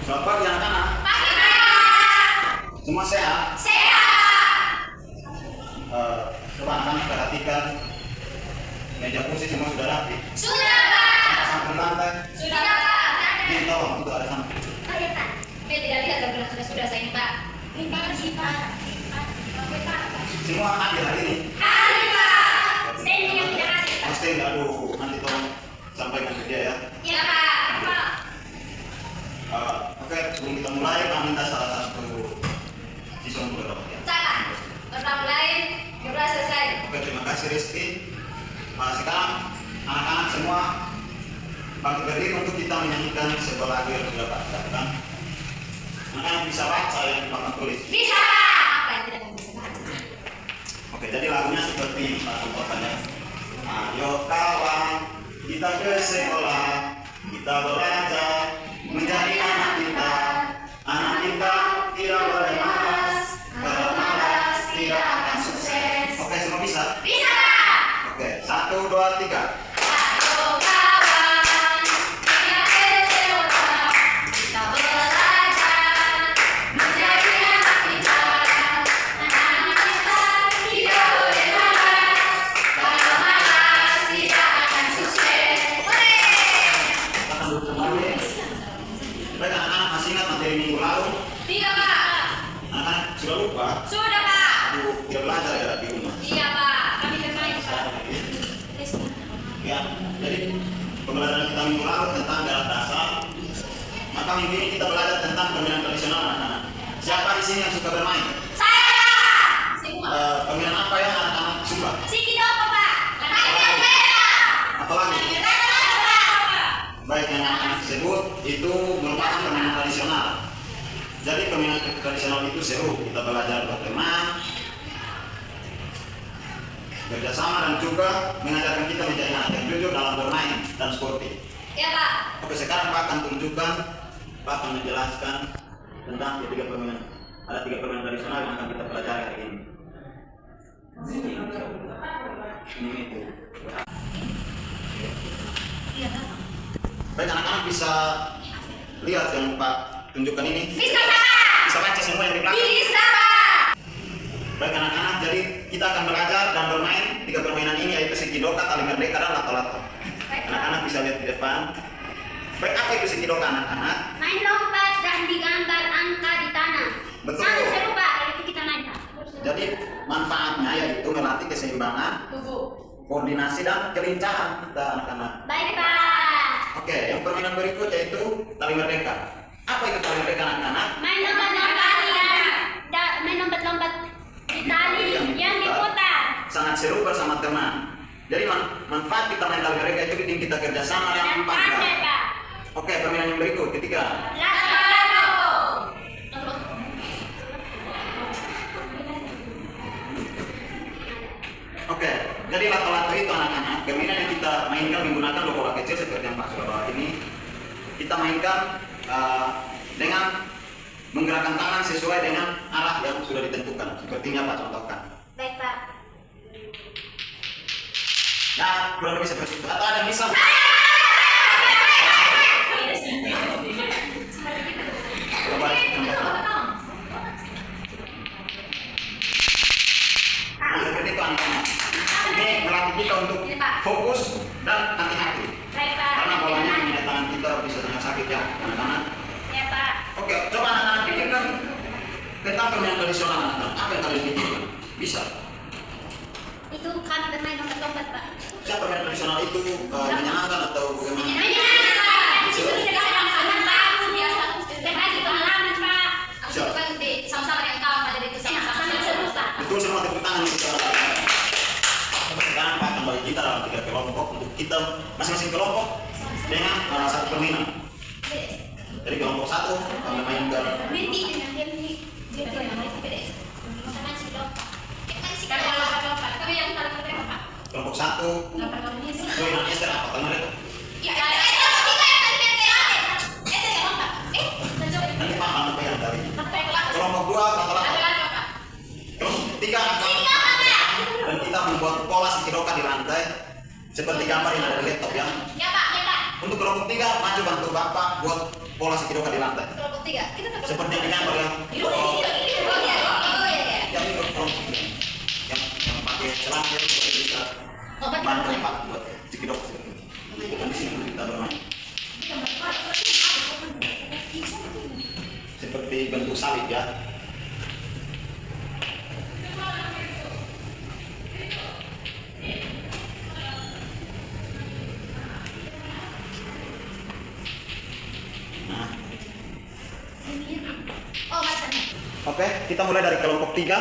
Selamat pagi anak-anak. Pagi, Pak. Semua sehat? Sehat. Coba anak-anak perhatikan meja kursi semua sudah rapi. Sudah, Pak. Samping lantai. Sudah, Pak. Ini tolong untuk ada samping. Oh ya, Pak. Saya tidak lihat kalau sudah saya ini, Pak. Ini Pak, sih, Pak. Semua hadir hari ini. Hadir, Pak. Standing yang tidak hadir, Pak. Pasti aduh, nanti tolong sampaikan ke dia ya. Iya, Pak. Pak. Oke, sebelum kita mulai, kami minta salah satu siswa untuk berdoa ya. Salah. Pertama mulai, sudah selesai. Oke, terima kasih Rizky. Sekarang anak-anak semua bangkit berdiri untuk kita menyanyikan sebuah lagu yang sudah Pak siapkan. Anak-anak bisa baca yang Bapak tulis. Bisa, Pak. Apa yang tidak bisa baca? Oke, jadi lagunya seperti Pak contohnya. Ayo kawan, kita ke sekolah, kita belajar menjadi anak pintar. Anak pintar tidak boleh malas, kalau malas tidak akan sukses. Oke, semua bisa? Bisa, Pak. Oke, 1, 2, 3. Ayo kawan, kita ke sekolah, kita belajar menjadi anak pintar. Anak pintar tidak boleh malas, kalau malas tidak akan sukses. Kita akan duduk kembali. Baik, anak-anak masih ingat materi minggu lalu? Tidak, Pak. Anak-anak sudah lupa? Sudah, Pak. Aduh, tidak belajar ya di rumah. Iya, Pak. Kami bermain, Pak. Ya, jadi pembelajaran kita minggu lalu tentang garat dasar. Maka minggu ini kita belajar tentang permainan tradisional anak-anak. Siapa di sini yang suka bermain? Saya, Pak. Semua. Permainan apa yang anak-anak suka? Sikidopo, Pak. Saya. Apa lagi? Baik, yang anak-anak sebut itu merupakan permainan tradisional. Jadi permainan tradisional itu seru. Kita belajar berteman, kerjasama, dan juga mengajarkan kita menjadi anak yang jujur dalam bermain dan sportif. Ya, Pak. Oke, sekarang Pak akan tunjukkan, Pak akan menjelaskan tentang ketiga permainan. Ada 3 permainan tradisional yang akan kita pelajari hari ini. Ini itu. Baik, anak-anak bisa lihat yang Pak tunjukkan ini. Bisa, Pak. Bisa baca semua yang di belakang. Bisa, Pak. Baik anak-anak, jadi kita akan belajar dan bermain 3 permainan ini, yaitu Sikidoka, Tali Merdeka, dan Lato-Lato. Anak-anak bisa lihat di depan. Baik, apa itu Sikidoka anak-anak? Main lompat dan digambar angka di tanah. Betul. Sangat seru, Pak. Kalau itu kita main, Pak. Jadi manfaatnya yaitu melatih keseimbangan, koordinasi, dan kelincahan kita anak-anak. Baik, Pak. Oke, yang permainan berikut yaitu Tali Merdeka. Apa itu Tali Merdeka anak-anak? Main lompat-lompat main lompat-lompat di tali yang diputar. Sangat seru bersama teman. Jadi manfaat kita main Tali Merdeka itu bikin kita kerjasama dan Dan pandai, pandai. Pak. Oke, permainan yang berikut ketiga. Lato-lato. Oke, jadi lato-lato itu anak-anak permainan yang kita mainkan menggunakan bola kecil seperti yang Pak sudah bawa ini. Kita mainkan dengan menggerakkan tangan sesuai dengan arah yang sudah ditentukan. Sepertinya Pak contohkan. Baik, Pak. Nah, kurang lebih seperti itu. Atau ada yang bisa? Coba contohkan. Nah, seperti itu anak-anak. Ini melatih kita untuk fokus dan hati-hati. Baik, Pak. Karena bolanya di tangan kita bisa sangat sakit ya, anak-anak. Ya, Pak. Oke, coba anak-anak pikirkan tentang permainan tradisional anak-anak. Apa yang kalian pikirkan? Bisa. Itu kami bermain lompat-lompat, Pak. Siapa permainan tradisional itu menyenangkan atau bagaimana? Menyenangkan, Pak. Di situ bisa sama-sama baru, biasa. Berbagi pengalaman, Pak. Siap. Sama-sama dengan kawan pada itu sama-sama seru, Pak. Betul, semua tepuk tangan untuk sekarang Pak akan bagi kita dalam 3 kelompok untuk kita masing-masing kelompok dengan satu permainan. Jadi kelompok 1 kami mainkan kelompok 1 permainan Esther apa kalian itu? Nanti Pak akan pegang dari kelompok 2 lato-lato. Kelompok 3 dan kita membuat pola Sikidoka di lantai seperti gambar yang ada di laptop ya. Ya, Pak. Untuk kelompok 3 maju bantu bapak buat pola sekidoka di lantai. Kelompok 3. Kita tak Seperti di kantor ya. Oh iya. Yang ini kelompok 3. Yang pakai celana itu bisa Oh, bantu pak buat sekidok. Di sini kita bermain. Seperti bentuk salib ya. Nah, Oh, macamnya. oke, kita mulai dari kelompok 3.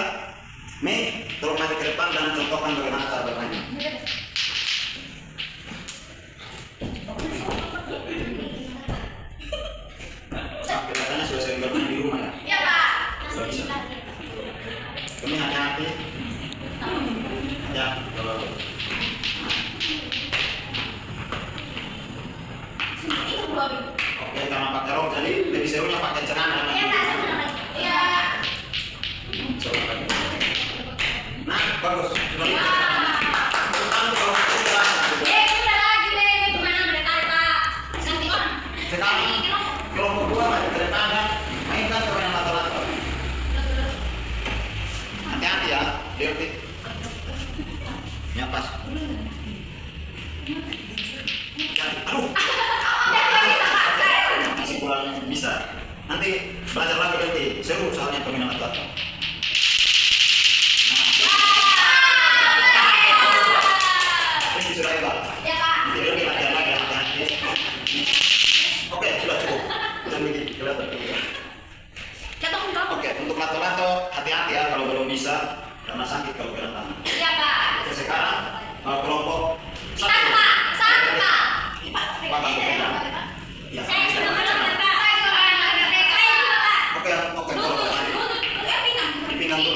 Mei, tolong maju ke depan dan contohkan bagaimana cara bermainnya. Kelihatannya sudah sering bermain di rumah ya. Ya, Pak. Sudah bisa. Kami hati-hati. Ya, kalau Itu dua. oke, karena pakai rok jadi lebih serunya pakai celana. Ya, Pak. Ya. Coba lagi. Nah, bagus. Sudah bisa. Tentang kelompok 3. Sudah lagi deh, gimana mereka, Pak? Nanti orang. Sekarang kelompok 2 maju ke depan dan mainkan permainan lato-lato. Hati-hati ya, Dirti. Ya pas. Aduh. Masih kurang bisa. Nanti belajar lagi Dirti. Seru soalnya permainan lato-lato. Rizky sudah hebat. Ya, Pak. Nanti Dirti latihan lagi hati-hati. Oke, sudah cukup. Jangan bikin kelihatan. Jatuh ke kamu. Oke, untuk lato-lato hati-hati ya kalau belum bisa karena sakit kalau kena tangan. Ya, Pak. Oke, sekarang kelompok Satu, Pak. Satu, Pak. Pak bantu pegang. Ya. Saya juga belum, Pak. Saya juga belum. Saya juga, Pak. Oke, kelompok tadi. Dipinggang dulu.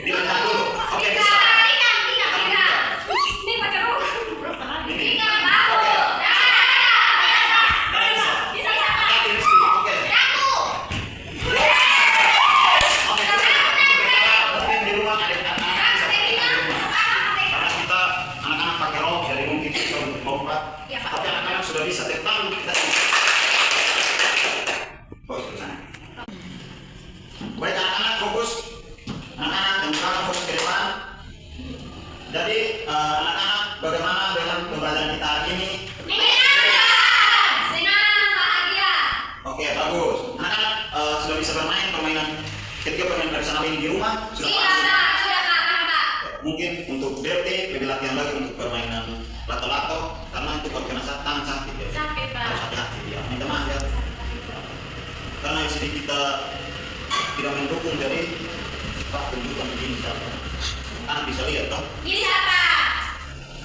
Dipinggang dulu. Oke, bisa. Ini pakai rok. Ini. Tiga, Pak. Oke. Dah. Bisa. Bisa. Hati-hati, Rizky. Oke. Satu. Oke. Mungkin di rumah adik-adik bisa pakai di rumah. Karena kita anak-anak pakai rok jadi mungkin kita untuk lompat. Ya, Pak. Tapi anak-anak sudah bisa tentang kita. Fokus ke sana. Baik anak-anak fokus. Anak-anak yang sekarang fokus ke depan. Jadi anak-anak bagaimana dengan pembelajaran kita hari ini? Menyenangkan. Senang, bahagia. Oke bagus. Anak-anak sudah bisa bermain permainan ketika permainan tradisional ini di rumah sudah Sudah, pasti. Pak. Sudah, Pak. Pak. Mungkin untuk DRT lebih latihan lagi untuk permainan lato-lato karena itu kalau kena tangan sakit ya. Sakit, Pak. Harus hati-hati ya. Minta maaf ya. Karena di sini kita tidak mendukung jadi Pak tunjukkan begini saja. Anak bisa lihat toh. Ini siapa?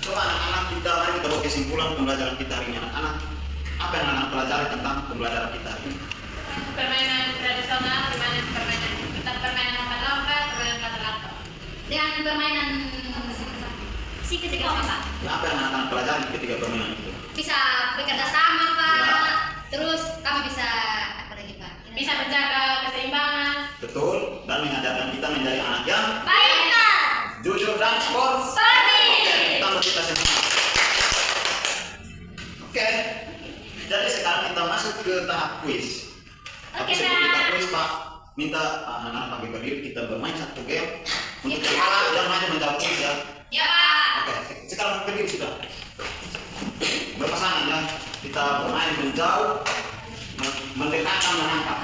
Coba anak-anak kita mari kita bawa kesimpulan pembelajaran kita hari ini anak-anak. Apa yang anak pelajari tentang pembelajaran kita hari ini? Permainan tradisional, permainan lompat-lompat, permainan lato-lato. Dengan permainan si ketiga apa? Ya, apa yang anak-anak pelajari ketika permainan itu? Bisa bekerja sama, Pak. Ya. Terus kami bisa apa lagi, Pak? Bisa menjaga keseimbangan. Betul, dan mengajarkan kita menjadi anak yang Baik, Pak. jujur dan sporty. Oke, kita motivasi yang sama. Oke, jadi sekarang kita masuk ke tahap kuis. Tapi Oke, sebelum kita Pak. kuis, Pak, minta anak-anak kami berdiri kita bermain satu game. Untuk yang kalah jangan maju menjawab kuis ya. Ya, Pak. Oke, sekarang berdiri sudah. Berpasangan ya, kita bermain menjauh, mendekatkan menangkap.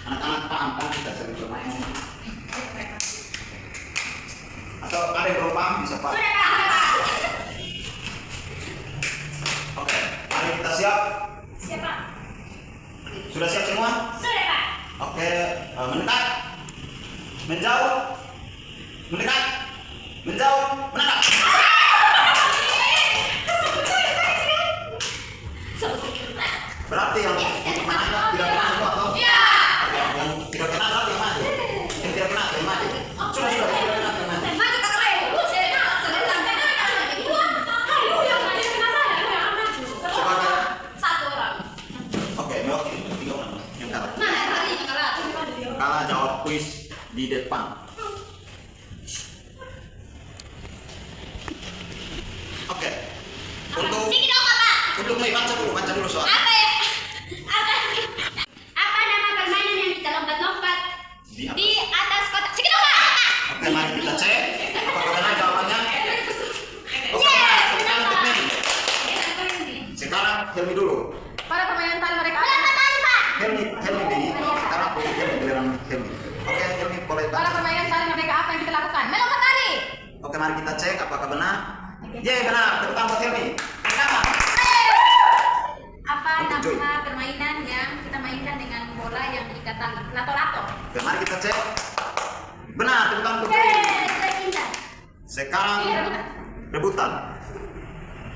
Anak-anak paham kan kita sering bermain. Atau ada yang belum paham bisa Pak. Sudah, Pak. Sudah, Pak. Oke, mari kita siap. Siapa? Sudah siap semua? Sudah, Pak. Oke, mendekat, menjauh, mendekat, menjauh, menangkap. Berarti yang untuk menangkap tidak kena semua atau? Ya. Oke, yang tidak kena berarti yang maju. Yang tidak kena yang maju. Sudah yang tidak kena yang maju. Maju kakak lain. Sebentar. Ayo, yang maju kena saya. Ayo, yang maju. Sebagai Satu orang. oke, oke, tiga orang yang kalah. Mana yang tadi yang kalah? Kalah jawab kuis di depan. Oke. Untuk Sini dong, Pak. dulu soal. Apa ya? Apa nama permainan yang kita lompat-lompat di atas kotak? Segitu Pak. Oke, mari kita cek. Apakah benar jawabannya? Oke, Yes, tepuk tangan untuk Mei. Sekarang Helmi dulu. Pada permainan tali mereka. Berapa tali Pak? Helmi Mei. Sekarang aku Helmi giliran Helmi. Oke, Helmi boleh Pada baca. permainan tali mereka apa yang kita lakukan? Melompat tali. Oke, mari kita cek apakah benar. Yeay, benar. Tepuk tangan buat Helmi. Kenapa? Apa Untuk Joy. nama permainan yang kita mainkan dengan bola yang diikat tali? Lato-lato. Oke, mari kita cek. Benar, tepuk tangan untuk Joy. Yeay, pintar. Sekarang rebutan.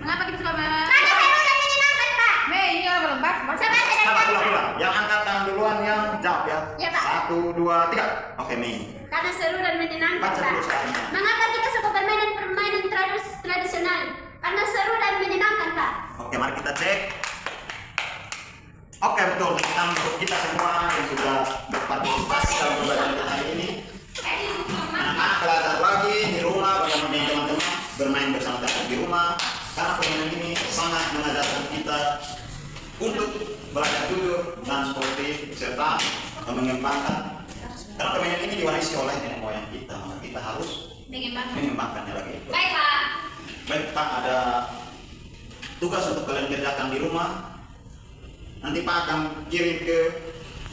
Mengapa kita suka main? Karena seru dan menyenangkan Pak. Mei, ini orang berlompat. Sama ulang. Yang angkat tangan duluan yang jawab ya. Iya, Pak. 1, 2, 3. Oke, Mei. Karena seru dan menyenangkan Baca Pak. dulu soalnya. Mengapa kita suka permainan tradisional? Karena seru dan menyenangkan Pak. Oke, mari kita cek. Oke, betul. Kita untuk kita semua yang sudah berpartisipasi dalam pembelajaran kita hari ini. Anak-anak belajar lagi di rumah bersama dengan teman-teman, bermain bersama teman di rumah. Karena permainan ini sangat mengajarkan kita untuk belajar jujur dan sportif serta mengembangkan. Karena permainan ini diwarisi oleh nenek moyang kita, maka kita harus mengembangkannya lagi. Baik Pak. Baik Pak, ada tugas untuk kalian kerjakan di rumah. Nanti Pak akan kirim ke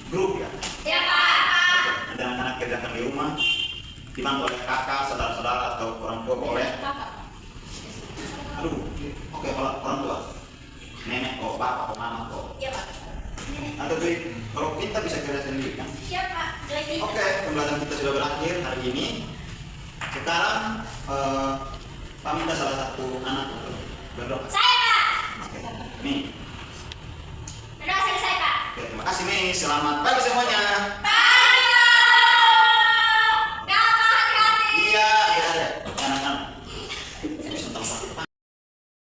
grup ya. Ya Pak. Nanti anak-anak kerjakan di rumah, dibantu oleh kakak, saudara-saudara atau orang tua boleh. Aduh, oke orang tua, nenek kok, bapak kok, mama kok. Ya Pak. Atau tuh, kalau kita bisa kerja sendiri kan. Siap Pak. Lagi. Oke, pembelajaran kita sudah berakhir hari ini. Sekarang Pak minta salah satu anak untuk berdoa. Saya Pak. Oke, nih. Sudah selesai Pak. Oke, terima kasih nih. Selamat pagi semuanya. Pak.